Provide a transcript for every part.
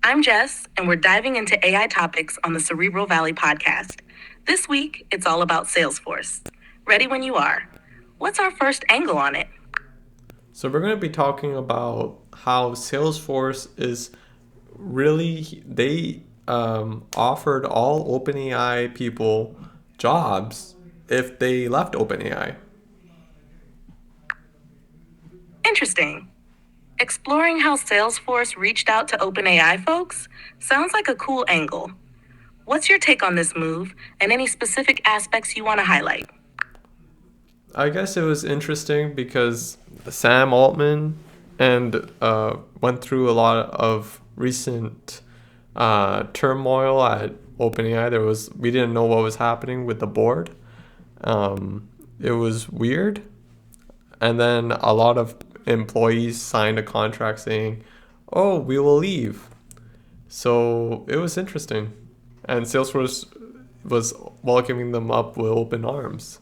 I'm Jess, and we're diving into AI topics on the Cerebral Valley podcast. This week, it's all about Salesforce. Ready when you are. What's our first angle on it? So we're going to be talking about how Salesforce is really they offered all OpenAI people jobs if they left OpenAI. Interesting. Exploring how Salesforce reached out to OpenAI folks sounds like a cool angle. What's your take on this move and any specific aspects you want to highlight? I guess it was interesting because Sam Altman and went through a lot of recent turmoil at OpenAI. We didn't know what was happening with the board. It was weird, and then a lot of employees signed a contract saying, "Oh, we will leave." So it was interesting, and Salesforce was welcoming them up with open arms.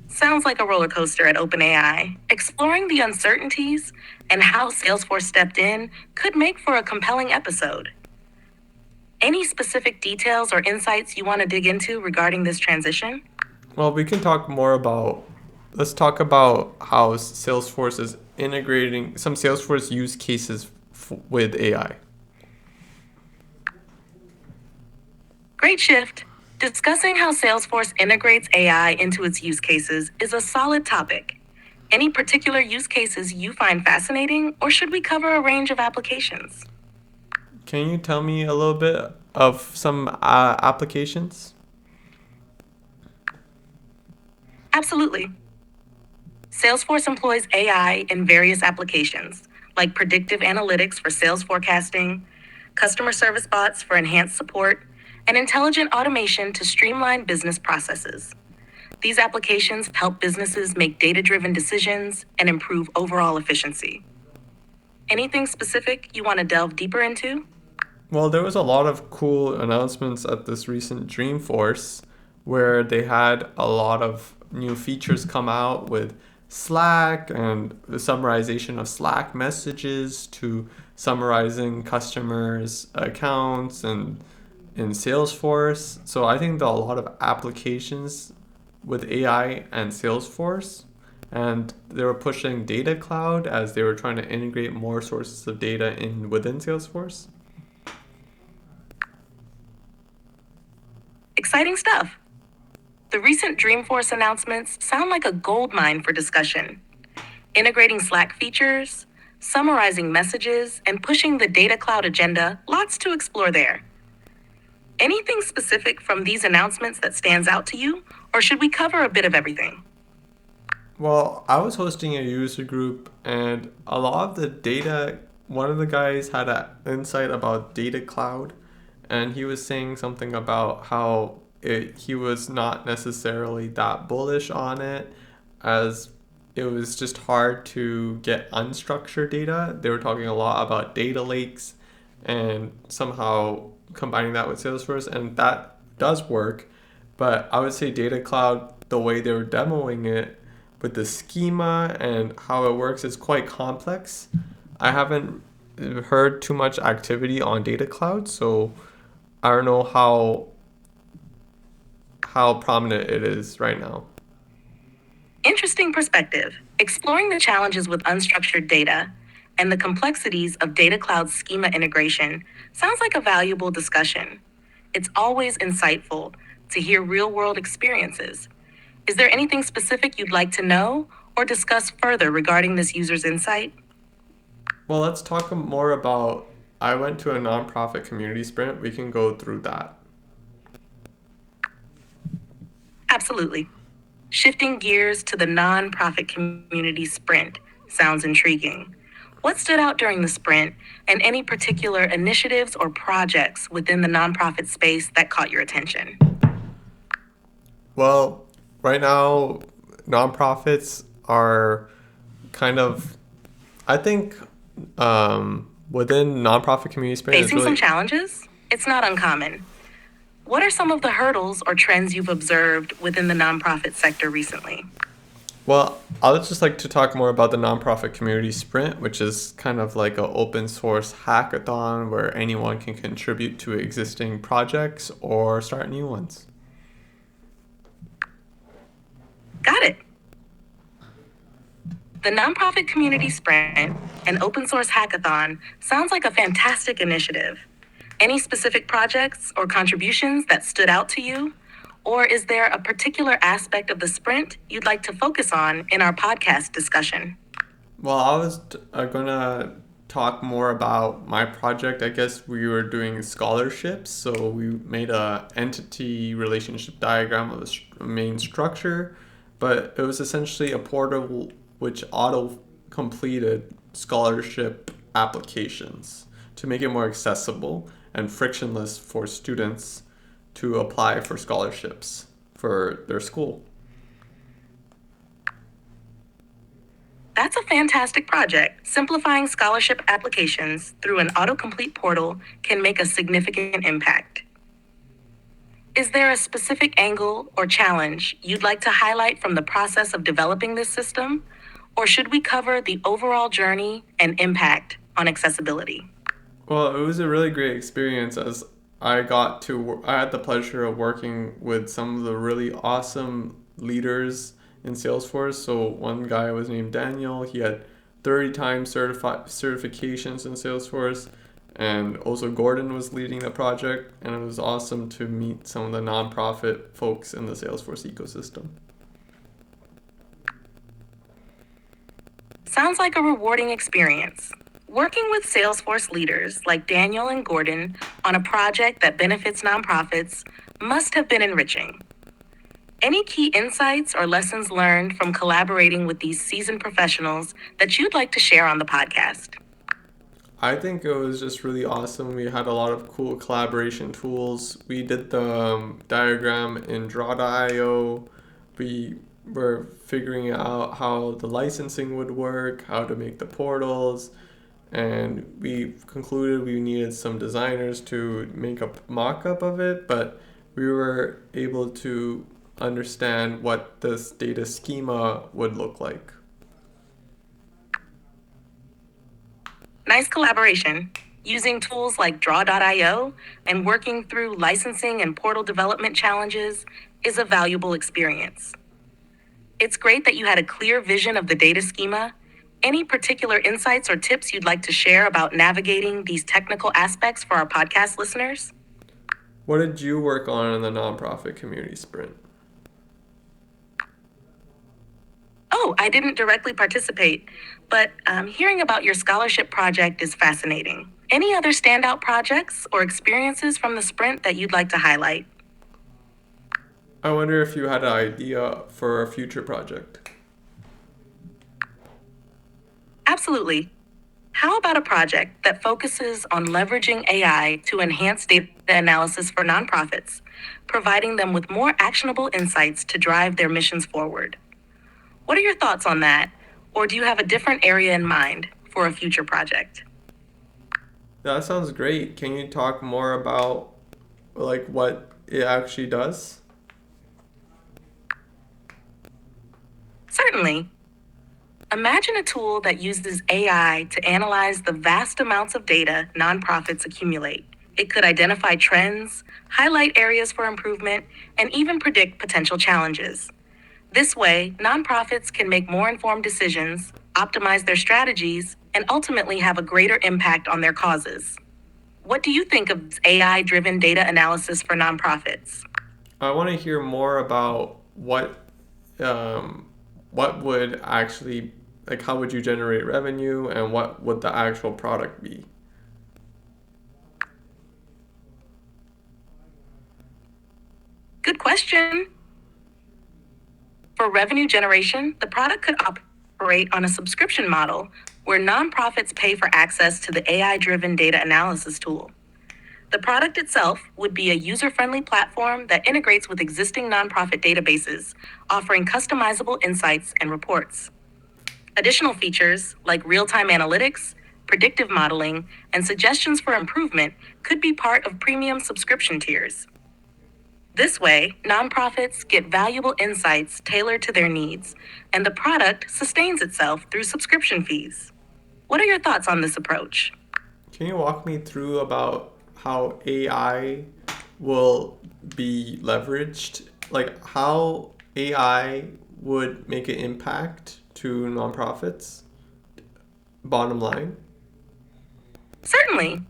Sounds like a roller coaster at OpenAI. Exploring the uncertainties and how Salesforce stepped in could make for a compelling episode. Any specific details or insights you want to dig into regarding this transition? Well, we can talk more about. Let's talk about how Salesforce is integrating some Salesforce use cases with AI. Great shift. Discussing how Salesforce integrates AI into its use cases is a solid topic. Any particular use cases you find fascinating, or should we cover a range of applications? Can you tell me a little bit of some applications? Absolutely. Salesforce employs AI in various applications, like predictive analytics for sales forecasting, customer service bots for enhanced support, and intelligent automation to streamline business processes. These applications help businesses make data-driven decisions and improve overall efficiency. Anything specific you want to delve deeper into? Well, there was a lot of cool announcements at this recent Dreamforce where they had a lot of new features come out with Slack and the summarization of Slack messages to summarizing customers' accounts and in Salesforce. So I think there are a lot of applications with AI and Salesforce. And they were pushing data cloud as they were trying to integrate more sources of data in within Salesforce. Exciting stuff. The recent Dreamforce announcements sound like a goldmine for discussion. Integrating Slack features, summarizing messages, and pushing the data cloud agenda, lots to explore there. Anything specific from these announcements that stands out to you, or should we cover a bit of everything? Well, I was hosting a user group, and a lot of the data, one of the guys had an insight about data cloud, and he was saying something about how he was not necessarily that bullish on it, as it was just hard to get unstructured data. They were talking a lot about data lakes and somehow combining that with Salesforce, and that does work. But I would say data cloud, the way they were demoing it with the schema and how it works is quite complex. I haven't heard too much activity on data cloud, so I don't know how prominent it is right now. Interesting perspective. Exploring the challenges with unstructured data and the complexities of data cloud schema integration sounds like a valuable discussion. It's always insightful to hear real world experiences. Is there anything specific you'd like to know or discuss further regarding this user's insight? Well, let's talk more about. I went to a nonprofit community sprint. We can go through that. Absolutely. Shifting gears to the nonprofit community sprint sounds intriguing. What stood out during the sprint, and any particular initiatives or projects within the nonprofit space that caught your attention? Well, right now, nonprofits are kind of, I think, within nonprofit community sprint is Facing some really. challenges? It's not uncommon. What are some of the hurdles or trends you've observed within the nonprofit sector recently? Well, I would just like to talk more about the nonprofit community sprint, which is kind of like an open source hackathon where anyone can contribute to existing projects or start new ones. Got it. The Nonprofit Community Sprint, an open source hackathon, sounds like a fantastic initiative. Any specific projects or contributions that stood out to you? Or is there a particular aspect of the sprint you'd like to focus on in our podcast discussion? Well, I was gonna talk more about my project. I guess we were doing scholarships, so we made a entity relationship diagram of the main structure, but it was essentially a portal which auto completed scholarship applications to make it more accessible and frictionless for students to apply for scholarships for their school. That's a fantastic project. Simplifying scholarship applications through an autocomplete portal can make a significant impact. Is there a specific angle or challenge you'd like to highlight from the process of developing this system? Or should we cover the overall journey and impact on accessibility? Well, it was a really great experience as I had the pleasure of working with some of the really awesome leaders in Salesforce. So one guy was named Daniel. He had 30 times certifications in Salesforce. And also Gordon was leading the project. And it was awesome to meet some of the nonprofit folks in the Salesforce ecosystem. Sounds like a rewarding experience. Working with Salesforce leaders like Daniel and Gordon on a project that benefits nonprofits must have been enriching. Any key insights or lessons learned from collaborating with these seasoned professionals that you'd like to share on the podcast? I think it was just really awesome. We had a lot of cool collaboration tools. We did the diagram in draw.io. We were figuring out how the licensing would work, how to make the portals, and we concluded we needed some designers to make a mock-up of it, but we were able to understand what this data schema would look like. Nice collaboration. Using tools like draw.io and working through licensing and portal development challenges is a valuable experience. It's great that you had a clear vision of the data schema. Any particular insights or tips you'd like to share about navigating these technical aspects for our podcast listeners? What did you work on in the nonprofit community sprint? Oh, I didn't directly participate, but hearing about your scholarship project is fascinating. Any other standout projects or experiences from the sprint that you'd like to highlight? I wonder if you had an idea for a future project. Absolutely. How about a project that focuses on leveraging AI to enhance data analysis for nonprofits, providing them with more actionable insights to drive their missions forward? What are your thoughts on that? Or do you have a different area in mind for a future project? That sounds great. Can you talk more about like what it actually does? Certainly. Imagine a tool that uses AI to analyze the vast amounts of data nonprofits accumulate. It could identify trends, highlight areas for improvement, and even predict potential challenges. This way, nonprofits can make more informed decisions, optimize their strategies, and ultimately have a greater impact on their causes. What do you think of AI-driven data analysis for nonprofits? I want to hear more about what would actually like how would you generate revenue and what would the actual product be? Good question. For revenue generation, the product could operate on a subscription model where nonprofits pay for access to the AI-driven data analysis tool. The product itself would be a user-friendly platform that integrates with existing nonprofit databases, offering customizable insights and reports. Additional features like real-time analytics, predictive modeling, and suggestions for improvement could be part of premium subscription tiers. This way, nonprofits get valuable insights tailored to their needs, and the product sustains itself through subscription fees. What are your thoughts on this approach? Can you walk me through about how AI will be leveraged? Like how AI would make an impact to nonprofits? Bottom line. Certainly,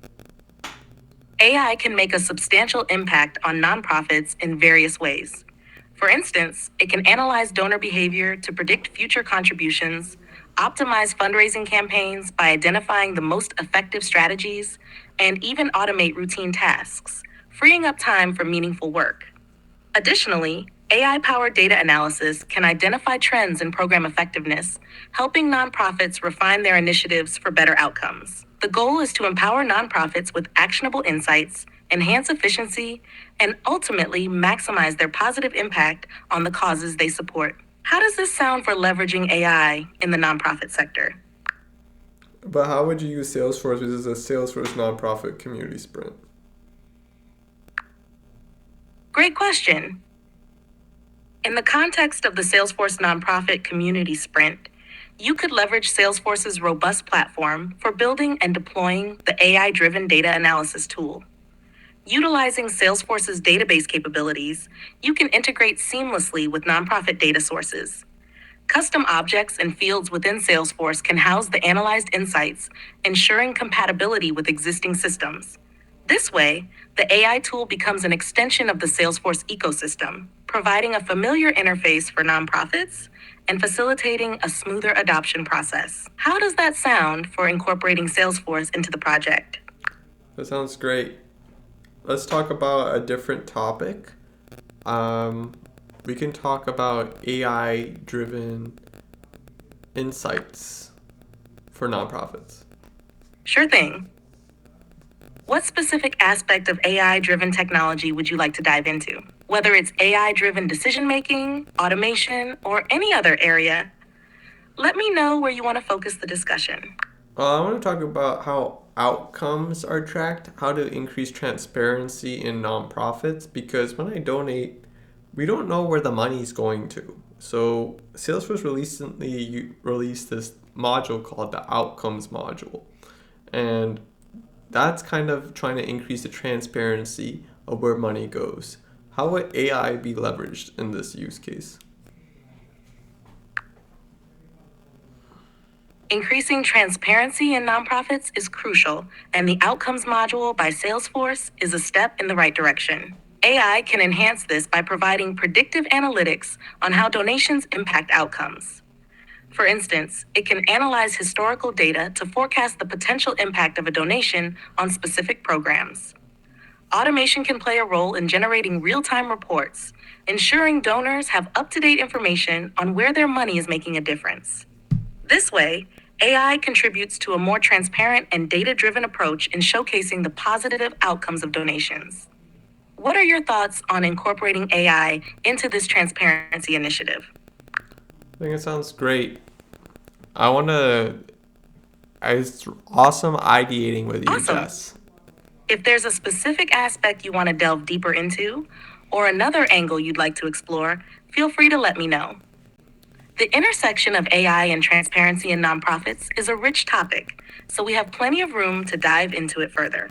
AI can make a substantial impact on nonprofits in various ways. For instance, it can analyze donor behavior to predict future contributions, optimize fundraising campaigns by identifying the most effective strategies, and even automate routine tasks, freeing up time for meaningful work. Additionally, AI powered data analysis can identify trends in program effectiveness, helping nonprofits refine their initiatives for better outcomes. The goal is to empower nonprofits with actionable insights, enhance efficiency, and ultimately maximize their positive impact on the causes they support. How does this sound for leveraging AI in the nonprofit sector? But how would you use Salesforce, which is a Salesforce nonprofit community sprint? Great question. In the context of the Salesforce nonprofit community sprint, you could leverage Salesforce's robust platform for building and deploying the AI driven data analysis tool. Utilizing Salesforce's database capabilities, you can integrate seamlessly with nonprofit data sources. Custom objects and fields within Salesforce can house the analyzed insights, ensuring compatibility with existing systems. This way, the AI tool becomes an extension of the Salesforce ecosystem, providing a familiar interface for nonprofits and facilitating a smoother adoption process. How does that sound for incorporating Salesforce into the project? That sounds great. Let's talk about a different topic. We can talk about AI driven insights for nonprofits. Sure thing. What specific aspect of AI driven technology would you like to dive into? Whether it's AI driven decision making, automation, or any other area, let me know where you want to focus the discussion. I want to talk about how outcomes are tracked, how to increase transparency in nonprofits, because when I donate, we don't know where the money's going to. So Salesforce recently released this module called the outcomes module. And that's kind of trying to increase the transparency of where money goes. How would AI be leveraged in this use case? Increasing transparency in nonprofits is crucial, and the Outcomes module by Salesforce is a step in the right direction. AI can enhance this by providing predictive analytics on how donations impact outcomes. For instance, it can analyze historical data to forecast the potential impact of a donation on specific programs. Automation can play a role in generating real time reports, ensuring donors have up to date information on where their money is making a difference. This way, AI contributes to a more transparent and data driven approach in showcasing the positive outcomes of donations. What are your thoughts on incorporating AI into this transparency initiative? I think it sounds great. It's awesome ideating with you, Awesome. Jess. If there's a specific aspect you want to delve deeper into, or another angle you'd like to explore, feel free to let me know. The intersection of AI and transparency in nonprofits is a rich topic, so we have plenty of room to dive into it further.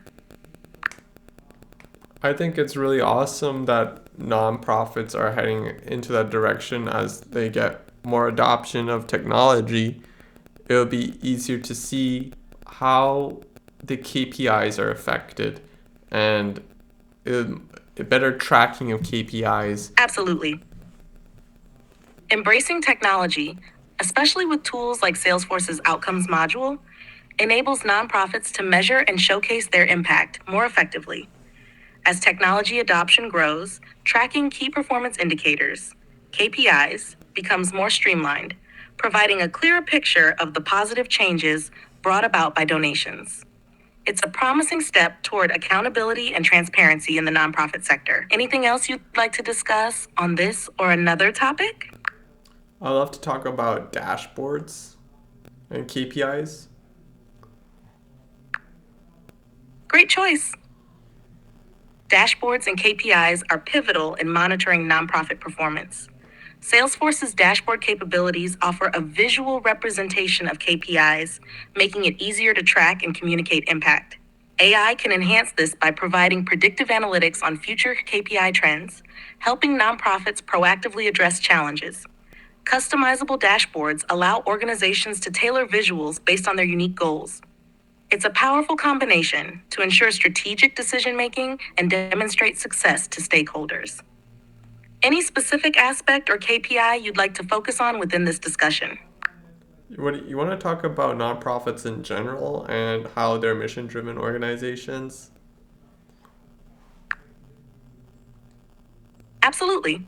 I think it's really awesome that nonprofits are heading into that direction as they get more adoption of technology. It'll be easier to see how the KPIs are affected and a better tracking of KPIs. Absolutely. Embracing technology, especially with tools like Salesforce's Outcomes module, enables nonprofits to measure and showcase their impact more effectively. As technology adoption grows, tracking key performance indicators, KPIs, becomes more streamlined, providing a clearer picture of the positive changes brought about by donations. It's a promising step toward accountability and transparency in the nonprofit sector. Anything else you'd like to discuss on this or another topic? I love to talk about dashboards and KPIs. Great choice. Dashboards and KPIs are pivotal in monitoring nonprofit performance. Salesforce's dashboard capabilities offer a visual representation of KPIs, making it easier to track and communicate impact. AI can enhance this by providing predictive analytics on future KPI trends, helping nonprofits proactively address challenges. Customizable dashboards allow organizations to tailor visuals based on their unique goals. It's a powerful combination to ensure strategic decision making and demonstrate success to stakeholders. Any specific aspect or KPI you'd like to focus on within this discussion? You want to talk about nonprofits in general and how they're mission driven organizations? Absolutely.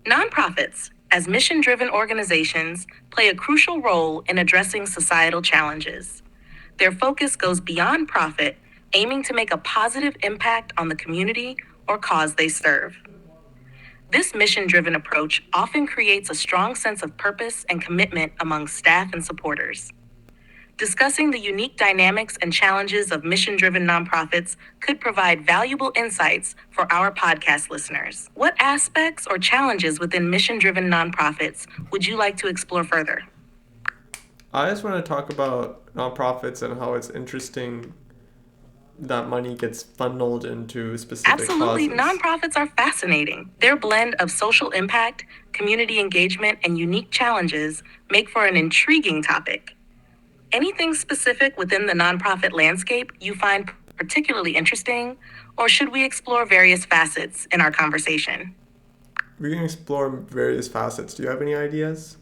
Nonprofits, as mission driven organizations, play a crucial role in addressing societal challenges. Their focus goes beyond profit, aiming to make a positive impact on the community or cause they serve. This mission driven approach often creates a strong sense of purpose and commitment among staff and supporters. Discussing the unique dynamics and challenges of mission driven nonprofits could provide valuable insights for our podcast listeners. What aspects or challenges within mission driven nonprofits would you like to explore further? I just want to talk about nonprofits and how it's interesting that money gets funneled into specific Absolutely, causes. nonprofits are fascinating. Their blend of social impact, community engagement, and unique challenges make for an intriguing topic. Anything specific within the nonprofit landscape you find particularly interesting, or should we explore various facets in our conversation? We can explore various facets. Do you have any ideas?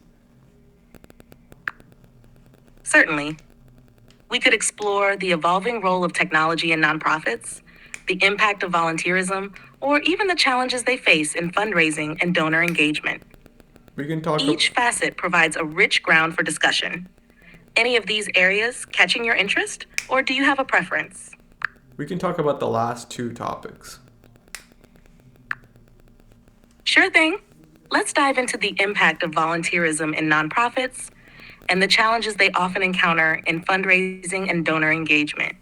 Certainly. We could explore the evolving role of technology in nonprofits, the impact of volunteerism, or even the challenges they face in fundraising and donor engagement. We can talk. Each facet provides a rich ground for discussion. Any of these areas catching your interest, or do you have a preference? We can talk about the last two topics. Sure thing. Let's dive into the impact of volunteerism in nonprofits and the challenges they often encounter in fundraising and donor engagement.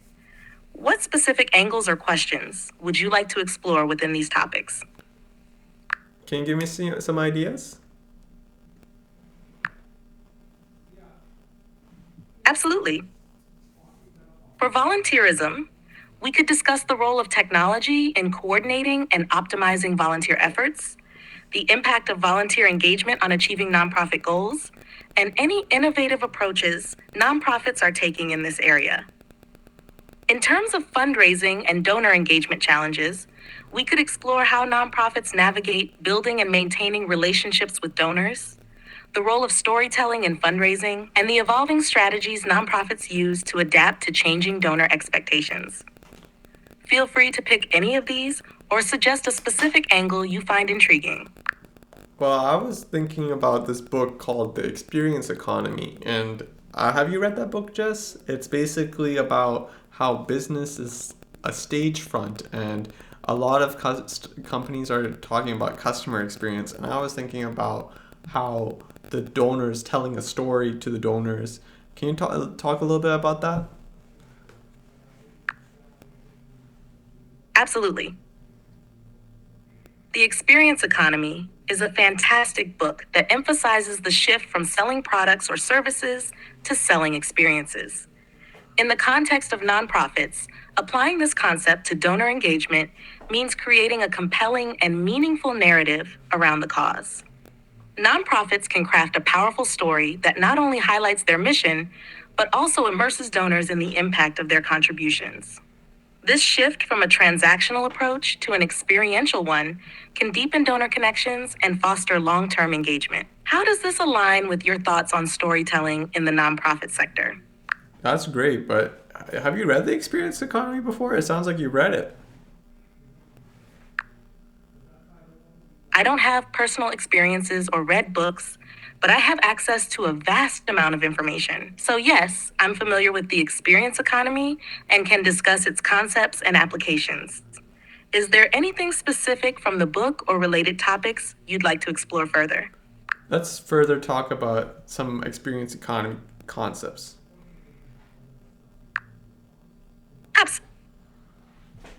What specific angles or questions would you like to explore within these topics? Can you give me some ideas? Absolutely. For volunteerism, we could discuss the role of technology in coordinating and optimizing volunteer efforts, the impact of volunteer engagement on achieving nonprofit goals, and any innovative approaches nonprofits are taking in this area. In terms of fundraising and donor engagement challenges, we could explore how nonprofits navigate building and maintaining relationships with donors, the role of storytelling in fundraising, and the evolving strategies nonprofits use to adapt to changing donor expectations. Feel free to pick any of these or suggest a specific angle you find intriguing. Well, I was thinking about this book called The Experience Economy, and have you read that book, Jess? It's basically about how business is a stage front, and a lot of companies are talking about customer experience, and I was thinking about how the donors telling a story to the donors. Can you talk a little bit about that? Absolutely. The Experience Economy is a fantastic book that emphasizes the shift from selling products or services to selling experiences. In the context of nonprofits, applying this concept to donor engagement means creating a compelling and meaningful narrative around the cause. Nonprofits can craft a powerful story that not only highlights their mission, but also immerses donors in the impact of their contributions. This shift from a transactional approach to an experiential one can deepen donor connections and foster long-term engagement. How does this align with your thoughts on storytelling in the nonprofit sector? That's great, but have you read The Experience Economy before? It sounds like you read it. I don't have personal experiences or read books, but I have access to a vast amount of information. So yes, I'm familiar with the experience economy and can discuss its concepts and applications. Is there anything specific from the book or related topics you'd like to explore further? Let's further talk about some experience economy concepts. Abs-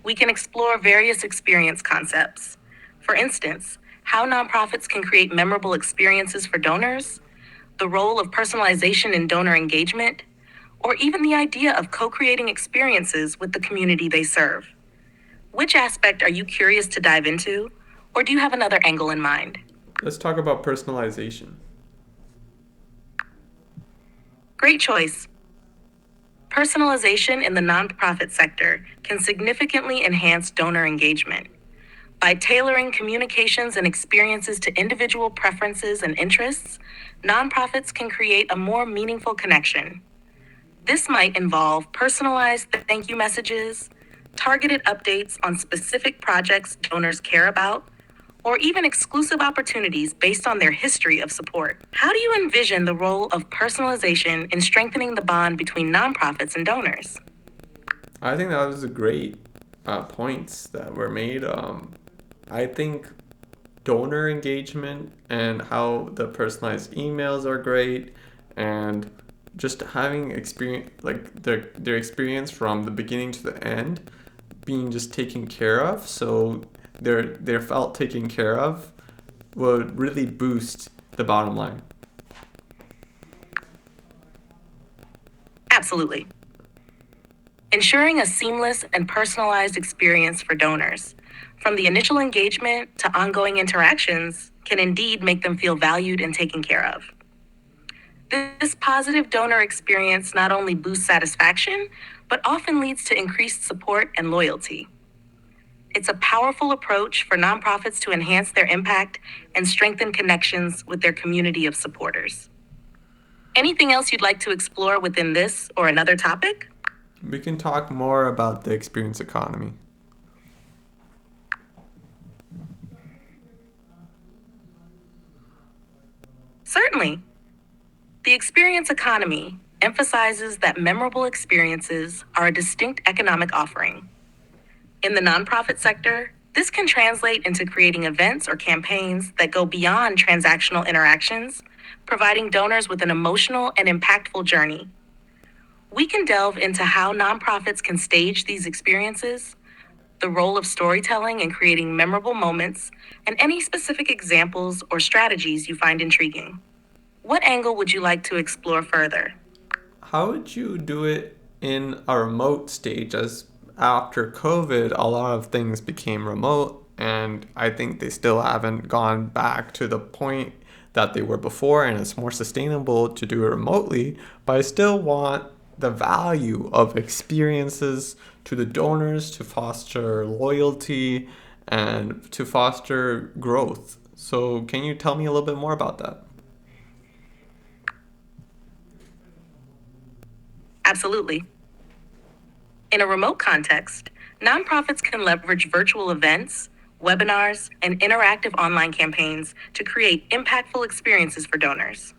We can explore various experience concepts. For instance, how nonprofits can create memorable experiences for donors, the role of personalization in donor engagement, or even the idea of co creating experiences with the community they serve. Which aspect are you curious to dive into, or do you have another angle in mind? Let's talk about personalization. Great choice. Personalization in the nonprofit sector can significantly enhance donor engagement. By tailoring communications and experiences to individual preferences and interests, nonprofits can create a more meaningful connection. This might involve personalized thank you messages, targeted updates on specific projects donors care about, or even exclusive opportunities based on their history of support. How do you envision the role of personalization in strengthening the bond between nonprofits and donors? I think that was a great points that were made. I think donor engagement and how the personalized emails are great, and just having experience like their experience from the beginning to the end being just taken care of, so they're felt taken care of, would really boost the bottom line. Absolutely. Ensuring a seamless and personalized experience for donors, from the initial engagement to ongoing interactions, can indeed make them feel valued and taken care of. This positive donor experience not only boosts satisfaction, but often leads to increased support and loyalty. It's a powerful approach for nonprofits to enhance their impact and strengthen connections with their community of supporters. Anything else you'd like to explore within this or another topic? We can talk more about the experience economy. Certainly. The experience economy emphasizes that memorable experiences are a distinct economic offering. In the nonprofit sector, this can translate into creating events or campaigns that go beyond transactional interactions, providing donors with an emotional and impactful journey. We can delve into how nonprofits can stage these experiences, the role of storytelling in creating memorable moments, and any specific examples or strategies you find intriguing. What angle would you like to explore further? How would you do it in a remote stage? As after COVID, a lot of things became remote, and I think they still haven't gone back to the point that they were before, and it's more sustainable to do it remotely, but I still want the value of experiences to the donors to foster loyalty and to foster growth. So, can you tell me a little bit more about that? Absolutely. In a remote context, nonprofits can leverage virtual events, webinars, and interactive online campaigns to create impactful experiences for donors.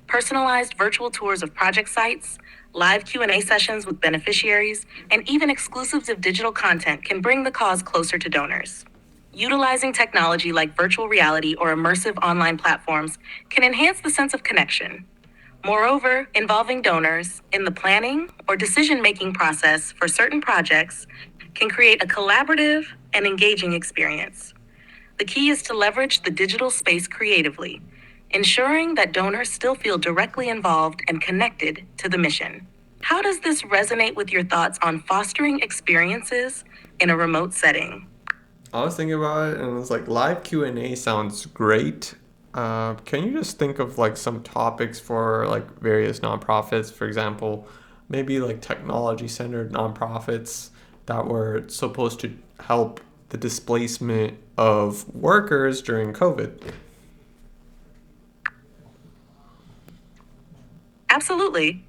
Personalized virtual tours of project sites, live Q&A sessions with beneficiaries, and even exclusives of digital content can bring the cause closer to donors. Utilizing technology like virtual reality or immersive online platforms can enhance the sense of connection. Moreover, involving donors in the planning or decision-making process for certain projects can create a collaborative and engaging experience. The key is to leverage the digital space creatively, ensuring that donors still feel directly involved and connected to the mission. How does this resonate with your thoughts on fostering experiences in a remote setting? I was thinking about it, and it was like live Q&A sounds great. Can you just think of like some topics for like various nonprofits, for example, maybe like technology centered nonprofits that were supposed to help the displacement of workers during COVID? Absolutely.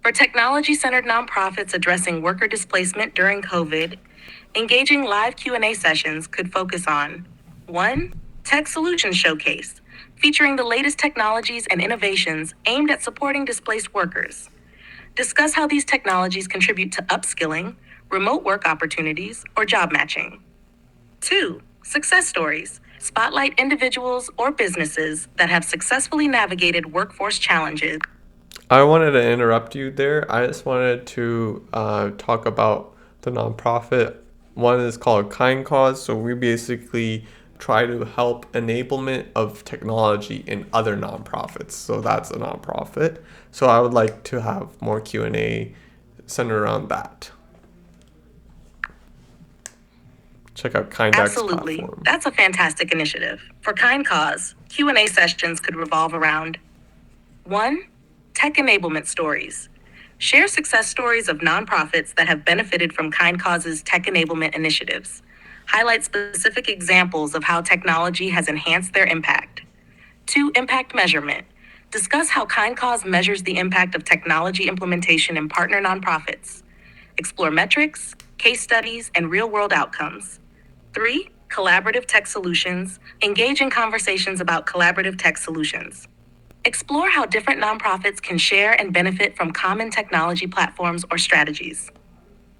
For technology-centered nonprofits addressing worker displacement during COVID, engaging live Q&A sessions could focus on 1. Tech Solutions Showcase, featuring the latest technologies and innovations aimed at supporting displaced workers. Discuss how these technologies contribute to upskilling, remote work opportunities, or job matching. 2. Success stories. Spotlight individuals or businesses that have successfully navigated workforce challenges. I wanted to interrupt you there. I just wanted to talk about the nonprofit. One is called Kind Cause. So we basically try to help enablement of technology in other nonprofits. So that's a nonprofit. So I would like to have more Q&A centered around that. Check out KindX Absolutely. platform. That's a fantastic initiative. For Kind Cause, Q&A sessions could revolve around 1. Tech enablement stories. Share success stories of nonprofits that have benefited from Kind Cause's tech enablement initiatives. Highlight specific examples of how technology has enhanced their impact. 2. Impact measurement. Discuss how Kind Cause measures the impact of technology implementation in partner nonprofits. Explore metrics, case studies, and real world outcomes. 3. Collaborative tech solutions. Engage in conversations about collaborative tech solutions. Explore how different nonprofits can share and benefit from common technology platforms or strategies.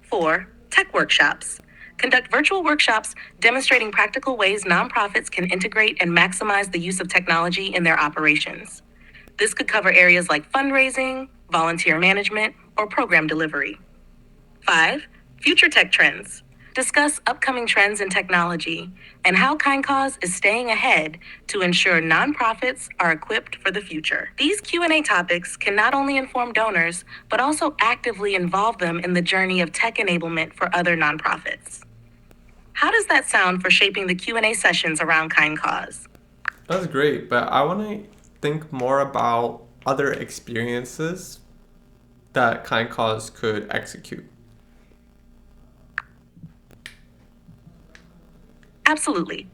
4. Tech workshops. Conduct virtual workshops demonstrating practical ways nonprofits can integrate and maximize the use of technology in their operations. This could cover areas like fundraising, volunteer management, or program delivery. 5. Future tech trends. Discuss upcoming trends in technology and how Kind Cause is staying ahead to ensure nonprofits are equipped for the future. These Q&A topics can not only inform donors, but also actively involve them in the journey of tech enablement for other nonprofits. How does that sound for shaping the Q&A sessions around Kind Cause? That's great, but I want to think more about other experiences that Kind Cause could execute. Absolutely.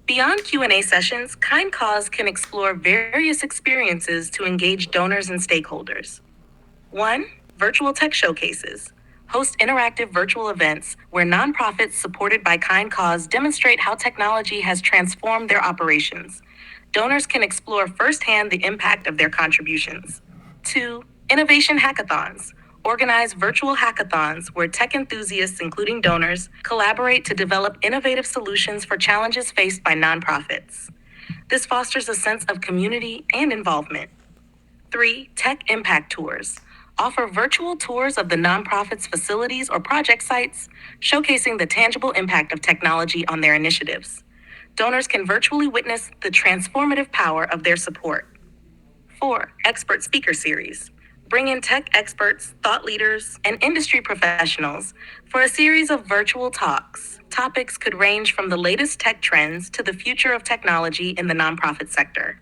Beyond Q&A sessions, Kind Cause can explore various experiences to engage donors and stakeholders. 1. Virtual tech showcases. Host interactive virtual events where nonprofits supported by Kind Cause demonstrate how technology has transformed their operations. Donors can explore firsthand the impact of their contributions. 2. Innovation hackathons. Organize virtual hackathons where tech enthusiasts, including donors, collaborate to develop innovative solutions for challenges faced by nonprofits. This fosters a sense of community and involvement. 3. Tech impact tours. Offer virtual tours of the nonprofit's facilities or project sites, showcasing the tangible impact of technology on their initiatives. Donors can virtually witness the transformative power of their support. 4. Expert speaker series. Bring in tech experts, thought leaders, and industry professionals for a series of virtual talks. Topics could range from the latest tech trends to the future of technology in the nonprofit sector.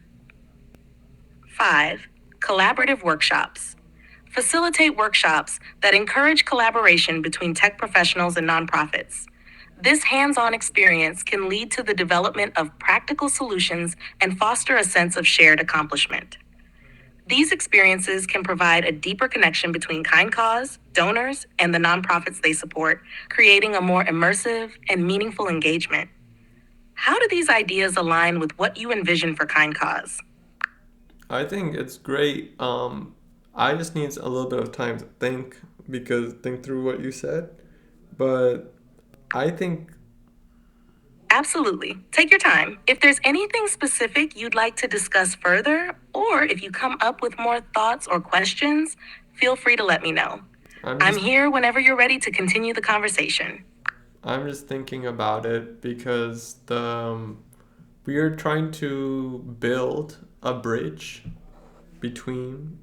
5. Collaborative workshops. Facilitate workshops that encourage collaboration between tech professionals and nonprofits. This hands on experience can lead to the development of practical solutions and foster a sense of shared accomplishment. These experiences can provide a deeper connection between Kind Cause, donors, and the nonprofits they support, creating a more immersive and meaningful engagement. How do these ideas align with what you envision for Kind Cause? I think it's great. I just need a little bit of time to think through what you said. But I think Absolutely. Take your time. If there's anything specific you'd like to discuss further, or if you come up with more thoughts or questions, feel free to let me know. I'm I'm just here whenever you're ready to continue the conversation. I'm just thinking about it because we are trying to build a bridge between.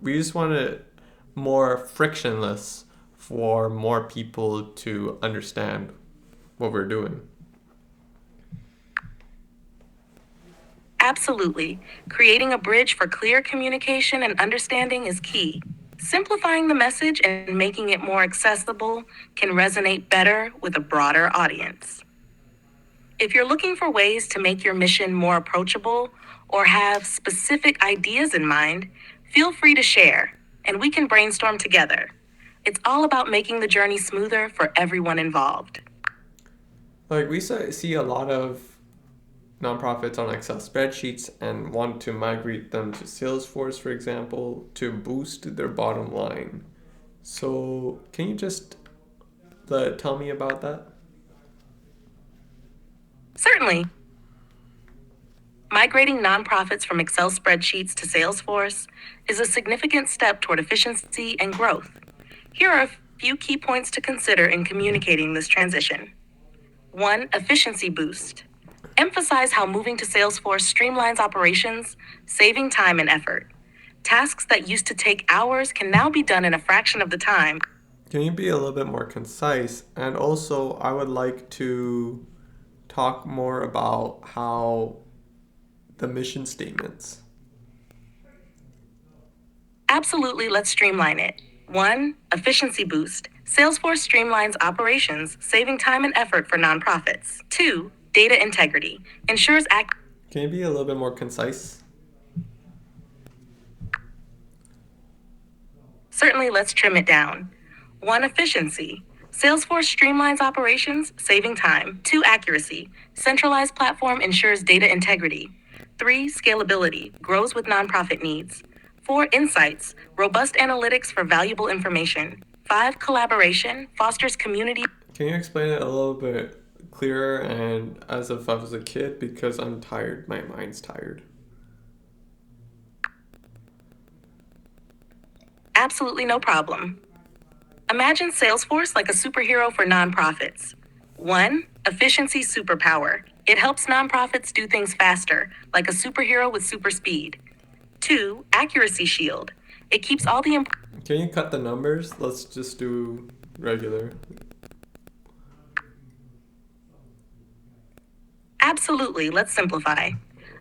We just want it more frictionless for more people to understand what we're doing. Absolutely. Creating a bridge for clear communication and understanding is key. Simplifying the message and making it more accessible can resonate better with a broader audience. If you're looking for ways to make your mission more approachable or have specific ideas in mind, feel free to share, and we can brainstorm together. It's all about making the journey smoother for everyone involved. Like see a lot of nonprofits on Excel spreadsheets and want to migrate them to Salesforce, for example, to boost their bottom line. So, can you just tell me about that? Certainly, migrating nonprofits from Excel spreadsheets to Salesforce is a significant step toward efficiency and growth. Here are a Few key points to consider in communicating this transition. 1. Efficiency boost. Emphasize how moving to Salesforce streamlines operations, saving time and effort. Tasks that used to take hours can now be done in a fraction of the time. Can you be a little bit more concise? And also, I would like to talk more about how the mission statements. Absolutely, let's streamline it. 1. Efficiency boost. Salesforce streamlines operations, saving time and effort for nonprofits. 2. Data integrity. Ensures Can you be a little bit more concise? Certainly, let's trim it down. 1. Efficiency. Salesforce streamlines operations, saving time. 2. Accuracy. Centralized platform ensures data integrity. 3. Scalability. Grows with nonprofit needs. 4. Insights. Robust analytics for valuable information. 5. Collaboration. Fosters community. Can you explain it a little bit clearer and as if I was a kid, because I'm tired, my mind's tired. Absolutely no problem. Imagine Salesforce like a superhero for nonprofits. 1. Efficiency superpower. It helps nonprofits do things faster, like a superhero with super speed. 2. Accuracy shield. It keeps all the Can you cut the numbers? Let's just do regular. Absolutely, let's simplify.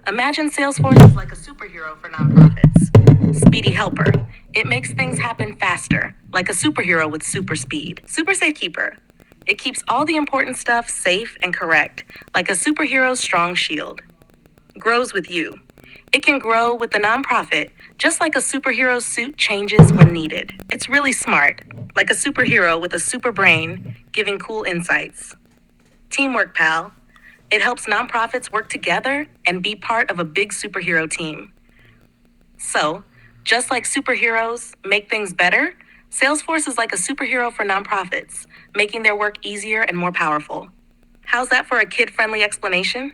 Imagine Salesforce is like a superhero for nonprofits. Speedy helper. It makes things happen faster, like a superhero with super speed. Super safekeeper. It keeps all the important stuff safe and correct, like a superhero's strong shield. Grows with you. It can grow with the nonprofit, just like a superhero's suit changes when needed. It's really smart, like a superhero with a super brain, giving cool insights. Teamwork, pal. It helps nonprofits work together and be part of a big superhero team. So, just like superheroes make things better, Salesforce is like a superhero for nonprofits, making their work easier and more powerful. How's that for a kid-friendly explanation?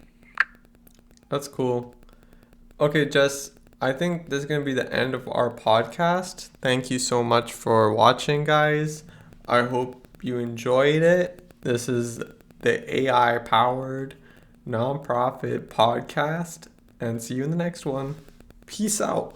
That's cool. Okay, Jess, I think this is going to be the end of our podcast. Thank you so much for watching, guys. I hope you enjoyed it. This is the AI powered nonprofit podcast, and see you in the next one. Peace out.